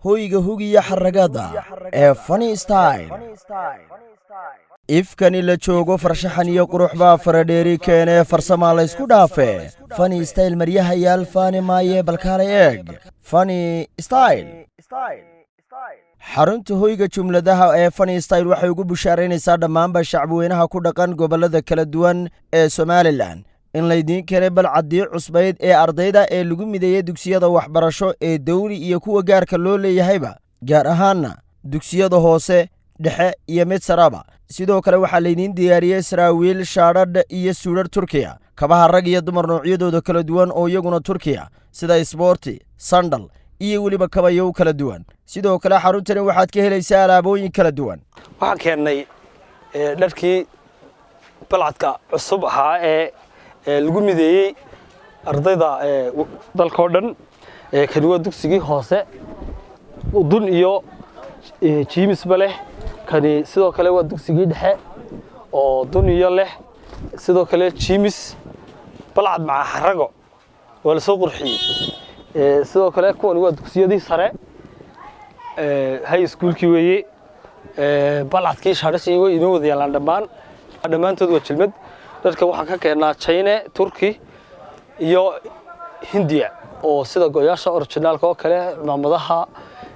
hoyga hugiya xaragada ee Funystyle. ifkani la joogo farshaxan iyo qurux baa faradheeri keenee farsama la isku dhaafe Funystyle maryaha yaal faani maaye balkaale eeg Funystyle. xarunta hoyga jumladaha ee Funystyle waxay ugu bushaaraynaysaa dhammaanba shacbweynaha ku dhaqan gobolada kala duwan ee Somaliland in laydiin keenay balcadii cusbayd ee ardayda ee lagu mideeyey dugsiyada waxbarasho ee dawli iyo kuwa gaarka loo leeyahayba gaar ahaana dugsiyada hoose dhexe iyo mid saraba. sidoo kale waxaa laydiin diyaariyey saraawiil shaadhadh iyo suudhar Turkiya kabaha rag iyo dumar noocyadooda kala duwan oo iyaguna Turkiya sida sporti sandal iyo waliba kabayo kala duwan. sidoo kale xaruntani waxaad ka helaysaa alaabooyin kala duwan. waxaan keenay dharkii balcadka cusub ahaa ee lagu mideeyey ardayda dalka oo dhan kaniwa dugsigii hoose udun iyo jiimis bale kani sidoo kale waa dugsigii dhexe oo duniyo leh sidoo kale jiimis balcad maca xarago wala soo qurxiyay sidoo kale kuwan waa dugsiyadii sare high schoolkii weeye balcadkii shaadhashii way inoo wada yaalaan dhammaantood waa jilmad. dadka waxaan ka keenaa China Turki iyo Hindiya oo sida go'yaasha originalka oo kale maamadaha.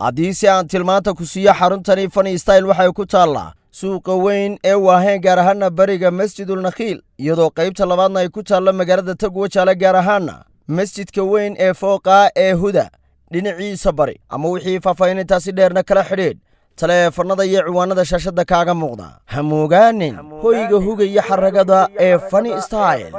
haddii si aan tilmaanta ku siiyo xaruntani Funystyle waxay ku taallaa suuqa weyn ee waaheen gaar ahaana bariga Masjidul Nakhiil iyadoo qaybta labaadna ay ku taalla magaalada Tagwajaale gaar ahaana masjidka weyn ee fooqa ee Huda dhinaciisa bari. ama wixii faahfaahintaasi dheerna kala xidhiidh taleefanada iyo ciwaanada shaashada kaaga muuqda. ha moogaanin hoyga hugaya xaragada ee Funystyle.